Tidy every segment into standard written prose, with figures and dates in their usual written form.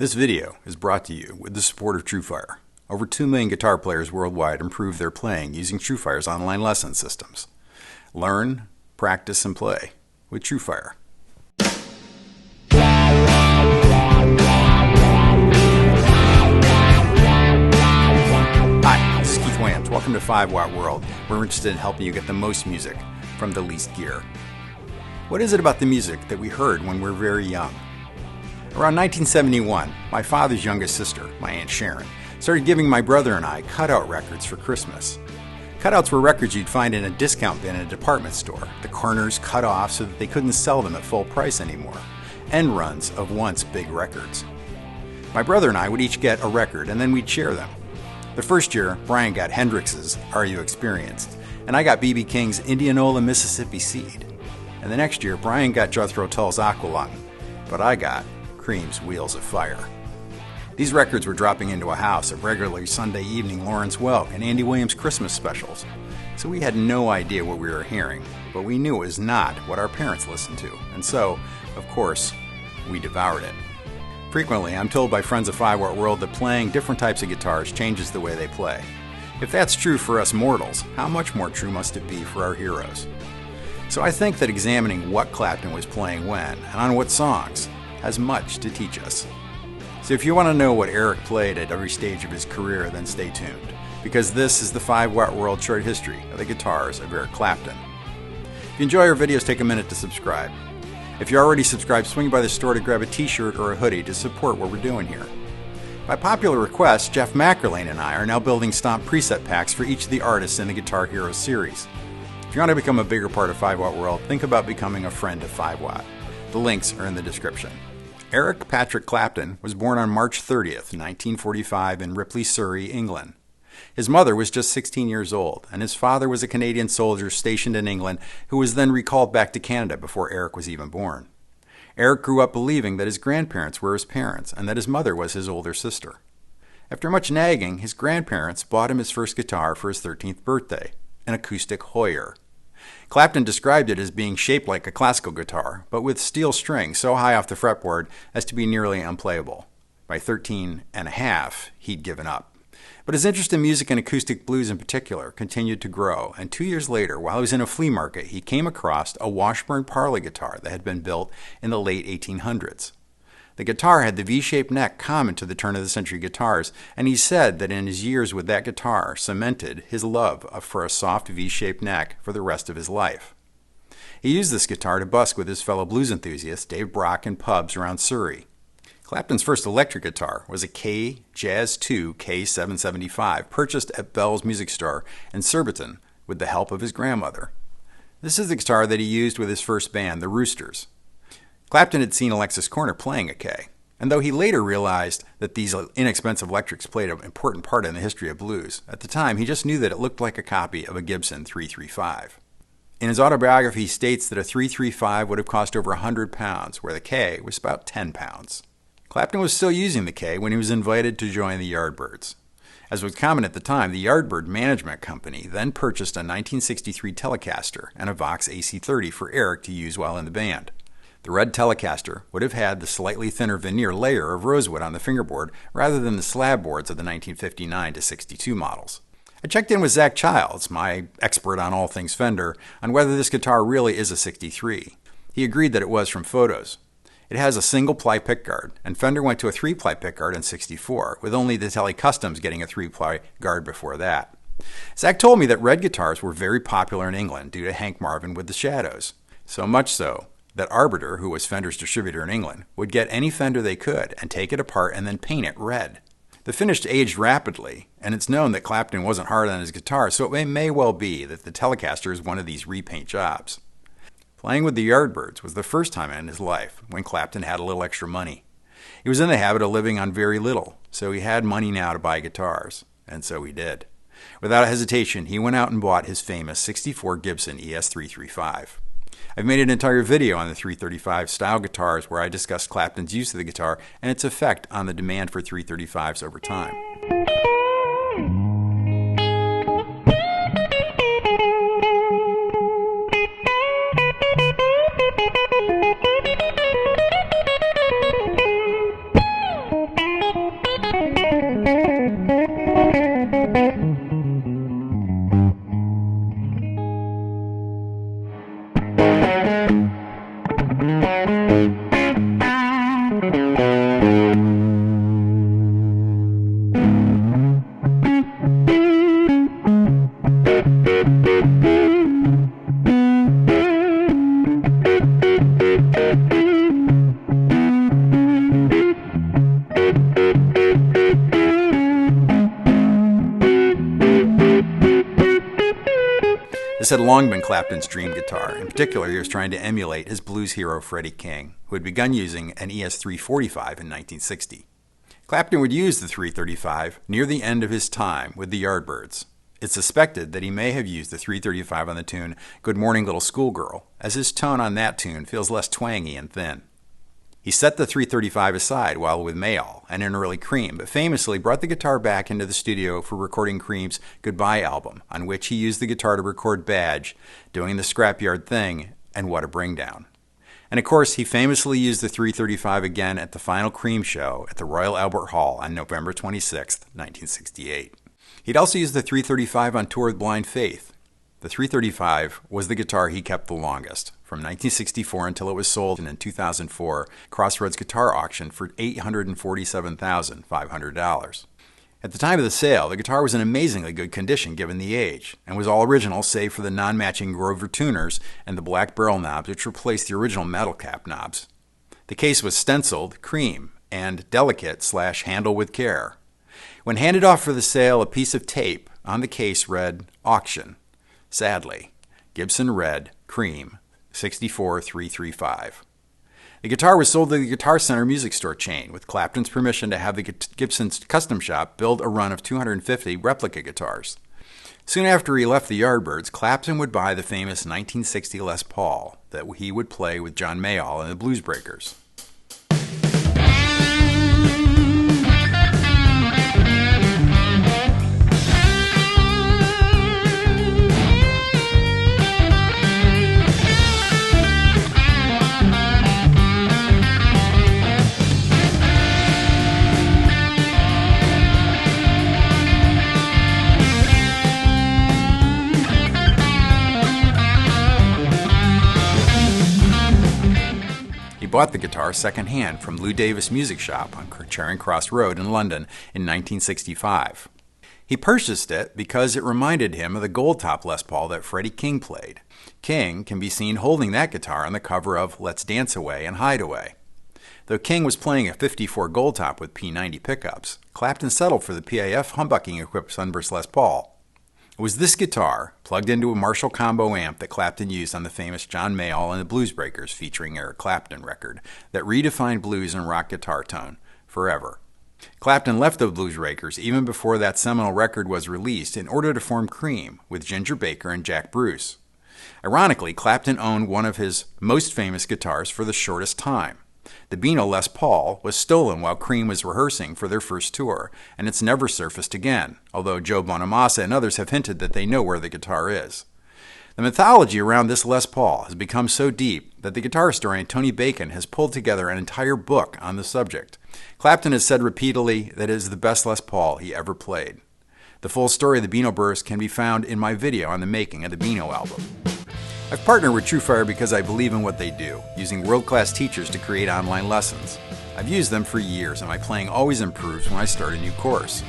This video is brought to you with the support of TrueFire. Over 2 million guitar players worldwide improve their playing using TrueFire's online lesson systems. Learn, practice, and play with TrueFire. Hi, this is Keith Williams. Welcome to 5 Watt World. We're interested in helping you get the most music from the least gear. What is it about the music that we heard when we were very young? Around 1971, my father's youngest sister, my Aunt Sharon, started giving my brother and I cutout records for Christmas. Cutouts were records you'd find in a discount bin in a department store, the corners cut off so that they couldn't sell them at full price anymore, end runs of once big records. My brother and I would each get a record and then we'd share them. The first year, Brian got Hendrix's Are You Experienced? And I got B.B. King's Indianola, Mississippi Seed. And the next year, Brian got Jethro Tull's Aqualung, but I got Cream's Wheels of Fire. These records were dropping into a house at regularly Sunday evening Lawrence Welk and Andy Williams Christmas specials, so we had no idea what we were hearing, but we knew it was not what our parents listened to, and so, of course, we devoured it. Frequently, I'm told by friends of 5 Watt World that playing different types of guitars changes the way they play. If that's true for us mortals, how much more true must it be for our heroes? So I think that examining what Clapton was playing when, and on what songs, has much to teach us. So if you want to know what Eric played at every stage of his career, then stay tuned, because this is the 5 Watt World short history of the guitars of Eric Clapton. If you enjoy our videos, take a minute to subscribe. If you're already subscribed, swing by the store to grab a t-shirt or a hoodie to support what we're doing here. By popular request, Jeff Mackerlane and I are now building Stomp preset packs for each of the artists in the Guitar Heroes series. If you want to become a bigger part of 5 Watt World, think about becoming a friend of 5 Watt. The links are in the description. Eric Patrick Clapton was born on March 30th, 1945 in Ripley, Surrey, England. His mother was just 16 years old, and his father was a Canadian soldier stationed in England who was then recalled back to Canada before Eric was even born. Eric grew up believing that his grandparents were his parents and that his mother was his older sister. After much nagging, his grandparents bought him his first guitar for his 13th birthday, an acoustic Hoyer. Clapton described it as being shaped like a classical guitar, but with steel strings so high off the fretboard as to be nearly unplayable. By 13 and a half, he'd given up. But his interest in music and acoustic blues in particular continued to grow, and 2 years later, while he was in a flea market, he came across a Washburn Parley guitar that had been built in the late 1800s. The guitar had the V-shaped neck common to the turn-of-the-century guitars, and he said that in his years with that guitar cemented his love for a soft V-shaped neck for the rest of his life. He used this guitar to busk with his fellow blues enthusiasts Dave Brock in pubs around Surrey. Clapton's first electric guitar was a K Jazz 2 K775 purchased at Bell's Music Store in Surbiton with the help of his grandmother. This is the guitar that he used with his first band, the Roosters. Clapton had seen Alexis Korner playing a K, and though he later realized that these inexpensive electrics played an important part in the history of blues, at the time he just knew that it looked like a copy of a Gibson 335. In his autobiography, he states that a 335 would have cost over £100, where the K was about £10. Clapton was still using the K when he was invited to join the Yardbirds. As was common at the time, the Yardbird Management Company then purchased a 1963 Telecaster and a Vox AC30 for Eric to use while in the band. The red Telecaster would have had the slightly thinner veneer layer of rosewood on the fingerboard rather than the slab boards of the 1959 to 62 models. I checked in with Zach Childs, my expert on all things Fender, on whether this guitar really is a 63. He agreed that it was from photos. It has a single-ply pickguard, and Fender went to a 3-ply pickguard in 64, with only the Tele Customs getting a 3-ply guard before that. Zach told me that red guitars were very popular in England due to Hank Marvin with the Shadows. So much so that Arbiter, who was Fender's distributor in England, would get any Fender they could and take it apart and then paint it red. The finish aged rapidly, and it's known that Clapton wasn't hard on his guitar, so it may well be that the Telecaster is one of these repaint jobs. Playing with the Yardbirds was the first time in his life when Clapton had a little extra money. He was in the habit of living on very little, so he had money now to buy guitars, and so he did. Without hesitation, he went out and bought his famous 64 Gibson ES335. I've made an entire video on the 335 style guitars where I discussed Clapton's use of the guitar and its effect on the demand for 335s over time. This had long been Clapton's dream guitar. In particular, he was trying to emulate his blues hero Freddie King, who had begun using an ES-345 in 1960. Clapton would use the 335 near the end of his time with the Yardbirds. It's suspected that he may have used the 335 on the tune Good Morning Little Schoolgirl, as his tone on that tune feels less twangy and thin. He set the 335 aside while with Mayall and in early Cream, but famously brought the guitar back into the studio for recording Cream's Goodbye album, on which he used the guitar to record Badge, Doing the Scrapyard Thing, and What a Bringdown. And of course, he famously used the 335 again at the final Cream show at the Royal Albert Hall on November 26, 1968. He'd also used the 335 on tour with Blind Faith. The 335 was the guitar he kept the longest, from 1964 until it was sold in 2004 Crossroads Guitar Auction for $847,500. At the time of the sale, the guitar was in amazingly good condition given the age, and was all original save for the non-matching Grover tuners and the black barrel knobs which replaced the original metal cap knobs. The case was stenciled Cream and Delicate/Handle with Care. When handed off for the sale, a piece of tape on the case read, Auction. Sadly, Gibson Red, Cream, 64335. The guitar was sold to the Guitar Center music store chain, with Clapton's permission to have the Gibson's custom shop build a run of 250 replica guitars. Soon after he left the Yardbirds, Clapton would buy the famous 1960 Les Paul that he would play with John Mayall and the Bluesbreakers. He bought the guitar second-hand from Lou Davis Music Shop on Charing Cross Road in London in 1965. He purchased it because it reminded him of the gold-top Les Paul that Freddie King played. King can be seen holding that guitar on the cover of Let's Dance Away and Hide Away. Though King was playing a 54 gold-top with P90 pickups, Clapton settled for the PAF humbucking-equipped Sunburst Les Paul. It was this guitar, plugged into a Marshall combo amp that Clapton used on the famous John Mayall and the Bluesbreakers featuring Eric Clapton record, that redefined blues and rock guitar tone forever. Clapton left the Bluesbreakers even before that seminal record was released in order to form Cream with Ginger Baker and Jack Bruce. Ironically, Clapton owned one of his most famous guitars for the shortest time. The Beano Les Paul was stolen while Cream was rehearsing for their first tour, and it's never surfaced again, although Joe Bonamassa and others have hinted that they know where the guitar is. The mythology around this Les Paul has become so deep that the guitar historian Tony Bacon has pulled together an entire book on the subject. Clapton has said repeatedly that it is the best Les Paul he ever played. The full story of the Beano Burst can be found in my video on the making of the Beano album. I've partnered with TrueFire because I believe in what they do, using world-class teachers to create online lessons. I've used them for years, and my playing always improves when I start a new course.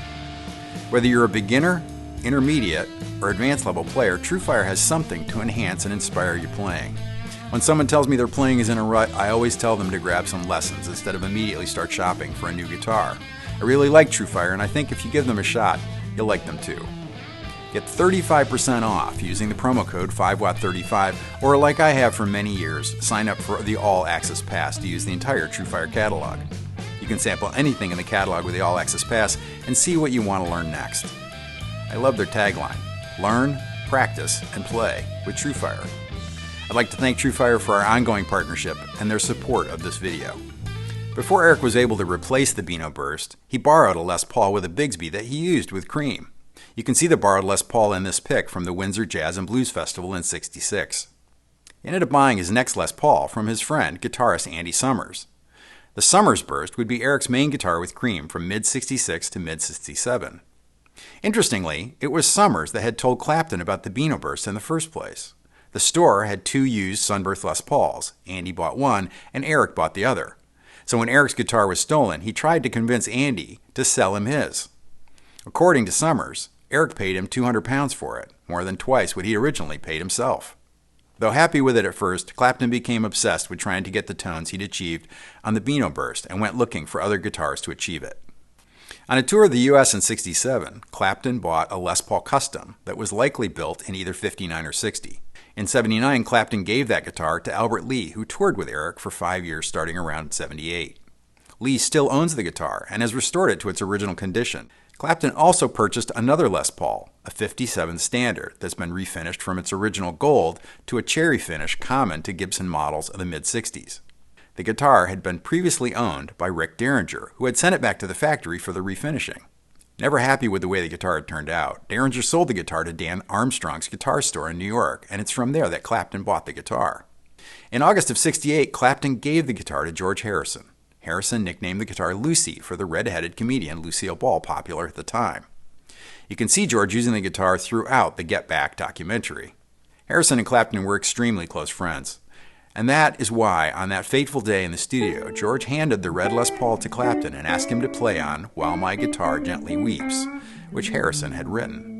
Whether you're a beginner, intermediate, or advanced level player, TrueFire has something to enhance and inspire your playing. When someone tells me their playing is in a rut, I always tell them to grab some lessons instead of immediately start shopping for a new guitar. I really like TrueFire, and I think if you give them a shot, you'll like them too. Get 35% off using the promo code 5watt35, or like I have for many years, sign up for the All Access Pass to use the entire TrueFire catalog. You can sample anything in the catalog with the All Access Pass and see what you want to learn next. I love their tagline, learn, practice, and play with TrueFire. I'd like to thank TrueFire for our ongoing partnership and their support of this video. Before Eric was able to replace the Beano Burst, he borrowed a Les Paul with a Bigsby that he used with Cream. You can see the borrowed Les Paul in this pic from the Windsor Jazz and Blues Festival in '66. He ended up buying his next Les Paul from his friend, guitarist Andy Summers. The Summers Burst would be Eric's main guitar with Cream from mid-'66 to mid-'67. Interestingly, it was Summers that had told Clapton about the Beano Burst in the first place. The store had two used Sunburst Les Pauls. Andy bought one, and Eric bought the other. So when Eric's guitar was stolen, he tried to convince Andy to sell him his. According to Summers, Eric paid him £200 for it, more than twice what he originally paid himself. Though happy with it at first, Clapton became obsessed with trying to get the tones he'd achieved on the Beano Burst and went looking for other guitars to achieve it. On a tour of the U.S. in '67, Clapton bought a Les Paul Custom that was likely built in either '59 or '60. In '79, Clapton gave that guitar to Albert Lee, who toured with Eric for 5 years starting around '78. Lee still owns the guitar and has restored it to its original condition. Clapton also purchased another Les Paul, a '57 Standard, that's been refinished from its original gold to a cherry finish common to Gibson models of the mid-'60s. The guitar had been previously owned by Rick Derringer, who had sent it back to the factory for the refinishing. Never happy with the way the guitar had turned out, Derringer sold the guitar to Dan Armstrong's guitar store in New York, and it's from there that Clapton bought the guitar. In August of '68, Clapton gave the guitar to George Harrison. Harrison nicknamed the guitar Lucy for the red-headed comedian Lucille Ball, popular at the time. You can see George using the guitar throughout the Get Back documentary. Harrison and Clapton were extremely close friends. And that is why, on that fateful day in the studio, George handed the red Les Paul to Clapton and asked him to play on While My Guitar Gently Weeps, which Harrison had written.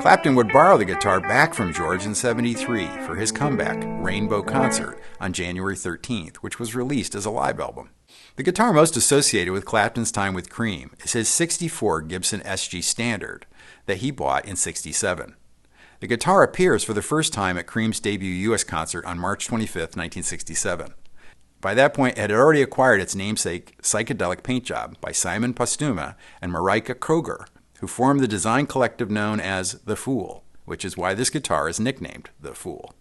Clapton would borrow the guitar back from George in '73 for his comeback, Rainbow Concert, on January 13th, which was released as a live album. The guitar most associated with Clapton's time with Cream is his '64 Gibson SG Standard that he bought in '67. The guitar appears for the first time at Cream's debut U.S. concert on March 25, 1967. By that point, it had already acquired its namesake psychedelic paint job by Simon Postuma and Marika Kroger, who formed the design collective known as The Fool, which is why this guitar is nicknamed The Fool.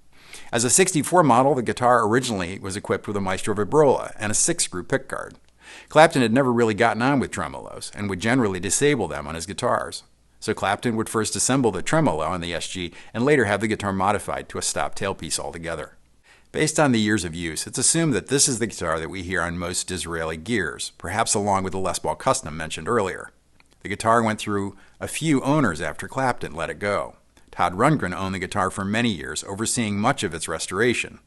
As a '64 model, the guitar originally was equipped with a Maestro Vibrola and a 6-screw pickguard. Clapton had never really gotten on with tremolos and would generally disable them on his guitars. So Clapton would first assemble the tremolo on the SG and later have the guitar modified to a stop tailpiece altogether. Based on the years of use, it's assumed that this is the guitar that we hear on most Disraeli gears, perhaps along with the Les Paul Custom mentioned earlier. The guitar went through a few owners after Clapton let it go. Todd Rundgren owned the guitar for many years, overseeing much of its restoration.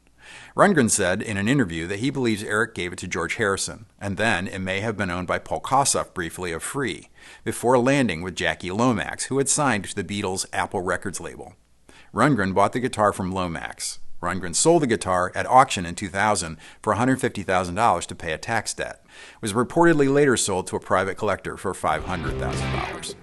Rundgren said in an interview that he believes Eric gave it to George Harrison, and then it may have been owned by Paul Kossoff briefly of Free, before landing with Jackie Lomax, who had signed to the Beatles' Apple Records label. Rundgren bought the guitar from Lomax. Rundgren sold the guitar at auction in 2000 for $150,000 to pay a tax debt. It was reportedly later sold to a private collector for $500,000.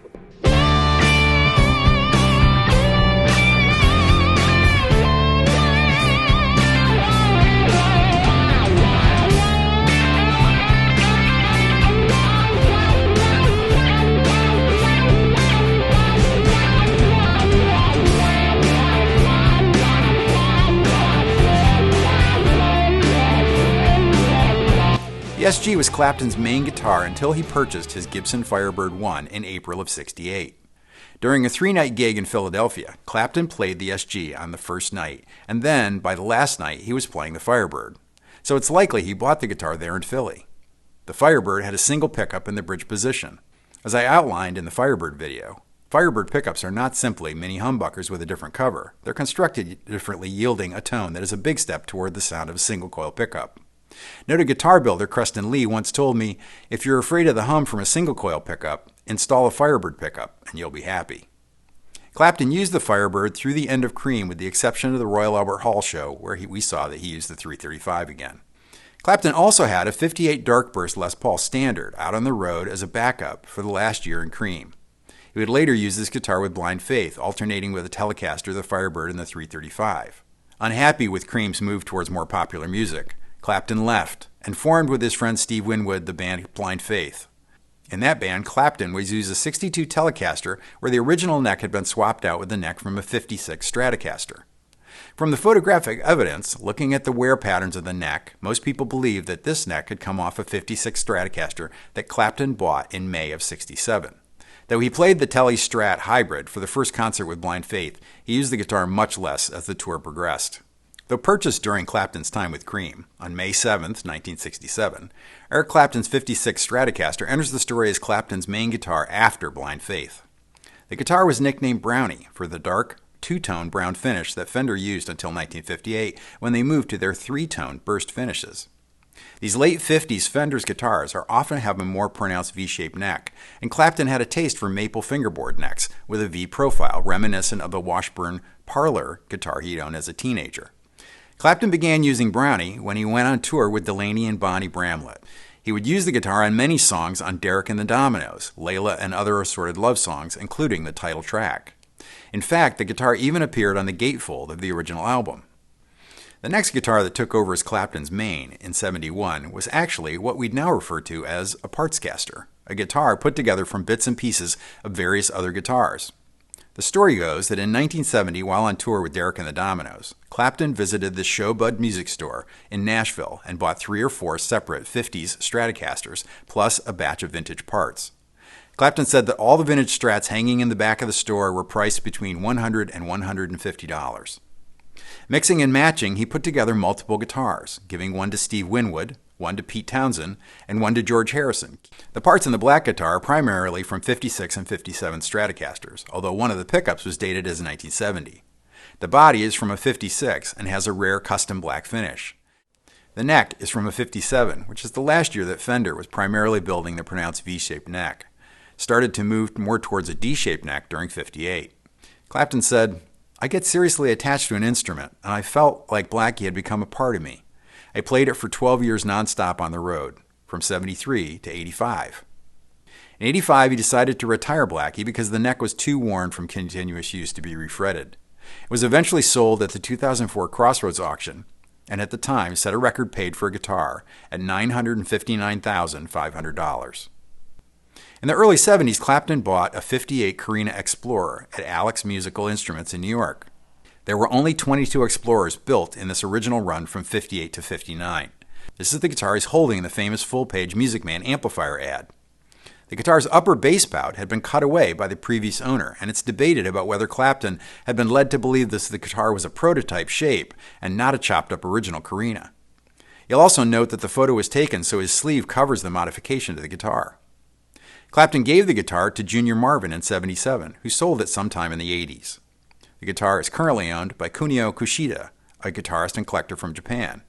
The SG was Clapton's main guitar until he purchased his Gibson Firebird 1 in April of '68. During a 3-night gig in Philadelphia, Clapton played the SG on the first night, and then, by the last night, he was playing the Firebird. So it's likely he bought the guitar there in Philly. The Firebird had a single pickup in the bridge position. As I outlined in the Firebird video, Firebird pickups are not simply mini humbuckers with a different cover. They're constructed differently, yielding a tone that is a big step toward the sound of a single coil pickup. Noted guitar builder Creston Lee once told me, if you're afraid of the hum from a single coil pickup, install a Firebird pickup and you'll be happy. Clapton used the Firebird through the end of Cream with the exception of the Royal Albert Hall show where we saw that he used the 335 again. Clapton also had a '58 Darkburst Les Paul Standard out on the road as a backup for the last year in Cream. He would later use this guitar with Blind Faith, alternating with the Telecaster, the Firebird, and the 335. Unhappy with Cream's move towards more popular music, Clapton left and formed with his friend Steve Winwood the band Blind Faith. In that band, Clapton would use a '62 Telecaster where the original neck had been swapped out with the neck from a '56 Stratocaster. From the photographic evidence, looking at the wear patterns of the neck, most people believe that this neck had come off a '56 Stratocaster that Clapton bought in May of '67. Though he played the Tele-Strat hybrid for the first concert with Blind Faith, he used the guitar much less as the tour progressed. Though purchased during Clapton's time with Cream, on May 7, 1967, Eric Clapton's '56 Stratocaster enters the story as Clapton's main guitar after Blind Faith. The guitar was nicknamed Brownie for the dark, two-tone brown finish that Fender used until 1958 when they moved to their three-tone burst finishes. These late 50s Fender's guitars are often have a more pronounced V-shaped neck, and Clapton had a taste for maple fingerboard necks with a V profile reminiscent of the Washburn Parlor guitar he'd owned as a teenager. Clapton began using Brownie when he went on tour with Delaney and Bonnie Bramlett. He would use the guitar on many songs on Derek and the Dominos, Layla, and other assorted love songs, including the title track. In fact, the guitar even appeared on the gatefold of the original album. The next guitar that took over as Clapton's main in '71 was actually what we'd now refer to as a partscaster, a guitar put together from bits and pieces of various other guitars. The story goes that in 1970, while on tour with Derek and the Dominos, Clapton visited the Showbud music store in Nashville and bought 3 or 4 separate '50s Stratocasters, plus a batch of vintage parts. Clapton said that all the vintage Strats hanging in the back of the store were priced between $100 and $150. Mixing and matching, he put together multiple guitars, giving one to Steve Winwood, one to Pete Townsend, and one to George Harrison. The parts in the black guitar are primarily from '56 and '57 Stratocasters, although one of the pickups was dated as 1970. The body is from a '56 and has a rare custom black finish. The neck is from a '57, which is the last year that Fender was primarily building the pronounced V-shaped neck. Started to move more towards a D-shaped neck during '58. Clapton said, "I get seriously attached to an instrument, and I felt like Blackie had become a part of me. I played it for 12 years nonstop on the road, from '73 to '85. In '85, he decided to retire Blackie because the neck was too worn from continuous use to be refretted. It was eventually sold at the 2004 Crossroads auction, and at the time set a record paid for a guitar at $959,500. In the early '70s, Clapton bought a '58 Carina Explorer at Alex Musical Instruments in New York. There were only 22 Explorers built in this original run from '58 to '59. This is the guitar he's holding in the famous full-page Music Man amplifier ad. The guitar's upper bass spout had been cut away by the previous owner, and it's debated about whether Clapton had been led to believe the guitar was a prototype shape and not a chopped-up original Carina. You'll also note that the photo was taken so his sleeve covers the modification to the guitar. Clapton gave the guitar to Junior Marvin in '77, who sold it sometime in the '80s. The guitar is currently owned by Kunio Kushida, a guitarist and collector from Japan.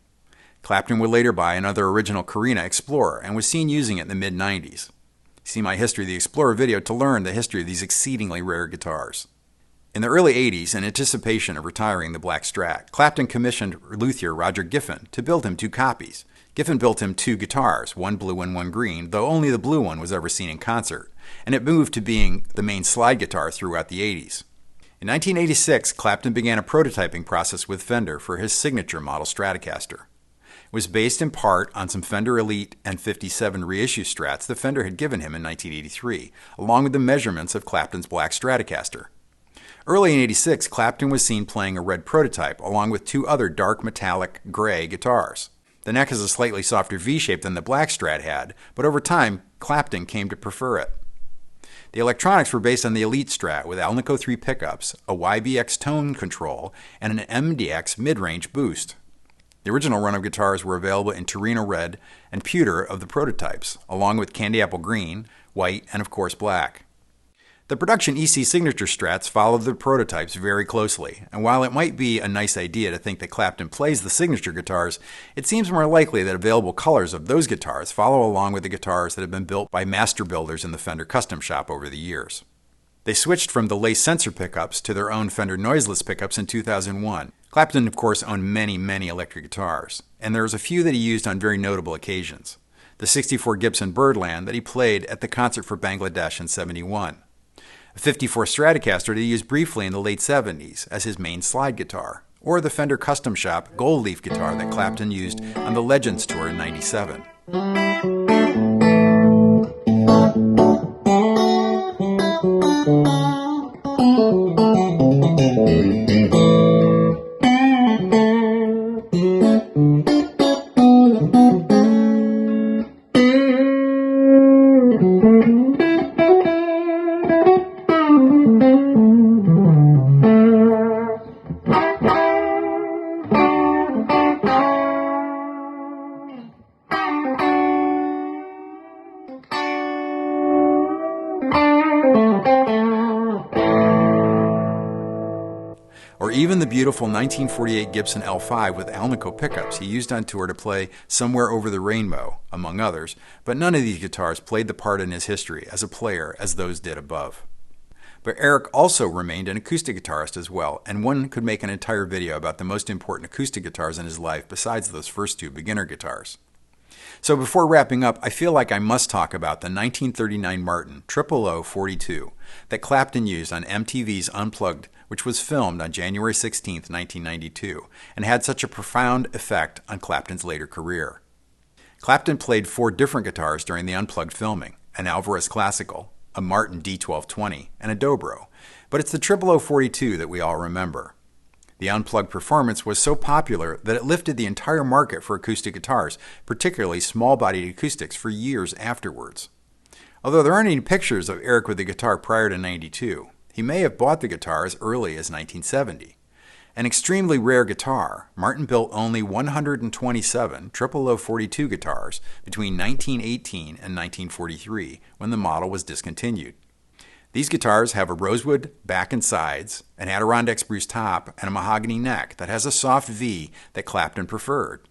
Clapton would later buy another original Carina Explorer and was seen using it in the mid-'90s. See my History of the Explorer video to learn the history of these exceedingly rare guitars. In the early '80s, in anticipation of retiring the Black Strat, Clapton commissioned luthier Roger Giffin to build him 2 copies. Giffin built him 2 guitars, one blue and one green, though only the blue one was ever seen in concert, and it moved to being the main slide guitar throughout the '80s. In 1986, Clapton began a prototyping process with Fender for his signature model Stratocaster. It was based in part on some Fender Elite and '57 reissue Strats that Fender had given him in 1983, along with the measurements of Clapton's Black Stratocaster. Early in '86, Clapton was seen playing a red prototype along with 2 other dark metallic gray guitars. The neck has a slightly softer V-shape than the Black Strat had, but over time, Clapton came to prefer it. The electronics were based on the Elite Strat with Alnico 3 pickups, a YBX tone control, and an MDX mid-range boost. The original run of guitars were available in Torino Red and Pewter of the prototypes, along with Candy Apple Green, White, and of course Black. The production EC Signature Strats followed the prototypes very closely, and while it might be a nice idea to think that Clapton plays the signature guitars, it seems more likely that available colors of those guitars follow along with the guitars that have been built by master builders in the Fender Custom Shop over the years. They switched from the lace sensor pickups to their own Fender noiseless pickups in 2001. Clapton, of course, owned many electric guitars, and there was a few that he used on very notable occasions. The '64 Gibson Birdland that he played at the concert for Bangladesh in '71. A '54 Stratocaster that he used briefly in the late '70s as his main slide guitar, or the Fender Custom Shop Gold Leaf guitar that Clapton used on the Legends tour in '97. Or even the beautiful 1948 Gibson L5 with Alnico pickups he used on tour to play Somewhere Over the Rainbow, among others, but none of these guitars played the part in his history as a player as those did above. But Eric also remained an acoustic guitarist as well, and one could make an entire video about the most important acoustic guitars in his life besides those first two beginner guitars. So before wrapping up, I feel like I must talk about the 1939 Martin 00042 that Clapton used on MTV's Unplugged, which was filmed on January 16, 1992, and had such a profound effect on Clapton's later career. Clapton played 4 different guitars during the Unplugged filming, an Alvarez Classical, a Martin D1220, and a Dobro, but it's the 00042 that we all remember. The Unplugged performance was so popular that it lifted the entire market for acoustic guitars, particularly small-bodied acoustics, for years afterwards. Although there aren't any pictures of Eric with the guitar prior to '92, he may have bought the guitar as early as 1970. An extremely rare guitar, Martin built only 127 00042 guitars between 1918 and 1943, when the model was discontinued. These guitars have a rosewood back and sides, an Adirondack spruce top, and a mahogany neck that has a soft V that Clapton preferred.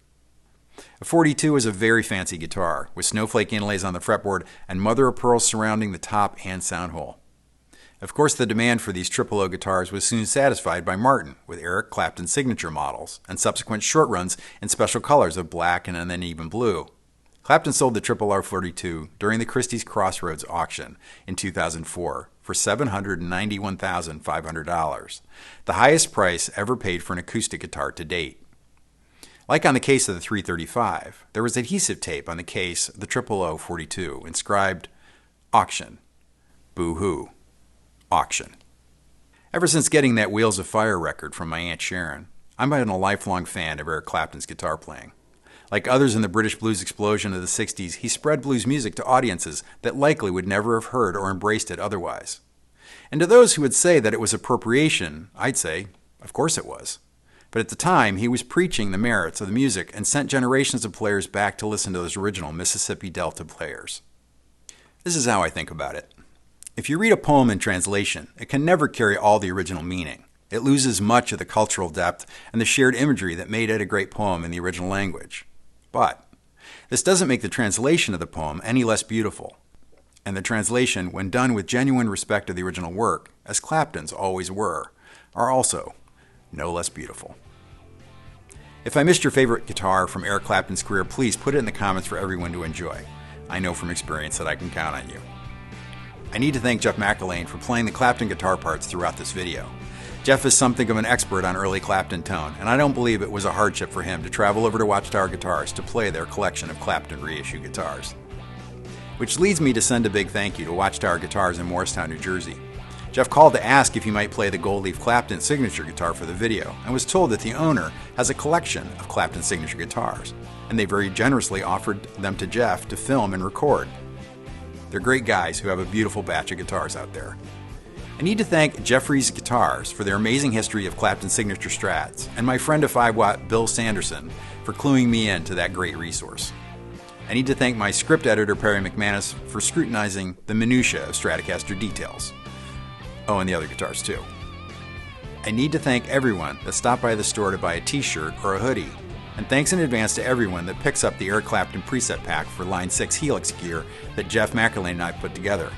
A 42 is a very fancy guitar, with snowflake inlays on the fretboard and mother-of-pearl surrounding the top and sound hole. Of course, the demand for these 000 guitars was soon satisfied by Martin with Eric Clapton's signature models and subsequent short runs in special colors of black and then even blue. Clapton sold the 00042 during the Christie's Crossroads auction in 2004 for $791,500, the highest price ever paid for an acoustic guitar to date. Like on the case of the 335, there was adhesive tape on the case of the 00042 inscribed, "Auction. Boo-hoo. Auction." Ever since getting that Wheels of Fire record from my Aunt Sharon, I've been a lifelong fan of Eric Clapton's guitar playing. Like others in the British blues explosion of the 60s, he spread blues music to audiences that likely would never have heard or embraced it otherwise. And to those who would say that it was appropriation, I'd say, of course it was. But at the time, he was preaching the merits of the music and sent generations of players back to listen to those original Mississippi Delta players. This is how I think about it. If you read a poem in translation, it can never carry all the original meaning. It loses much of the cultural depth and the shared imagery that made it a great poem in the original language. But this doesn't make the translation of the poem any less beautiful. And the translation, when done with genuine respect of the original work, as Clapton's always were, are also no less beautiful. If I missed your favorite guitar from Eric Clapton's career, please put it in the comments for everyone to enjoy. I know from experience that I can count on you. I need to thank Jeff McElwain for playing the Clapton guitar parts throughout this video. Jeff is something of an expert on early Clapton tone, and I don't believe it was a hardship for him to travel over to Watchtower Guitars to play their collection of Clapton reissue guitars. Which leads me to send a big thank you to Watchtower Guitars in Morristown, New Jersey. Jeff called to ask if he might play the Gold Leaf Clapton signature guitar for the video, and was told that the owner has a collection of Clapton signature guitars, and they very generously offered them to Jeff to film and record. They're great guys who have a beautiful batch of guitars out there. I need to thank Jeffrey's Guitars for their amazing history of Clapton signature strats, and my friend of 5-Watt, Bill Sanderson, for cluing me in to that great resource. I need to thank my script editor, Perry McManus, for scrutinizing the minutiae of Stratocaster details. Oh, and the other guitars too. I need to thank everyone that stopped by the store to buy a t-shirt or a hoodie, and thanks in advance to everyone that picks up the Eric Clapton preset pack for Line 6 Helix gear that Jeff McElwain and I put together.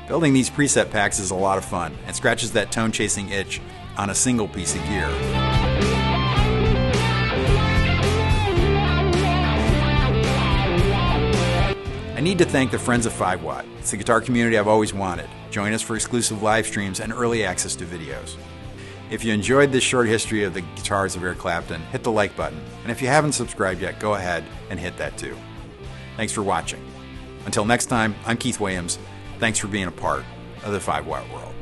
Building these preset packs is a lot of fun and scratches that tone-chasing itch on a single piece of gear. I need to thank the Friends of 5-Watt. It's the guitar community I've always wanted. Join us for exclusive live streams and early access to videos. If you enjoyed this short history of the guitars of Eric Clapton, hit the like button. And if you haven't subscribed yet, go ahead and hit that too. Thanks for watching. Until next time, I'm Keith Williams. Thanks for being a part of the 5-Watt world.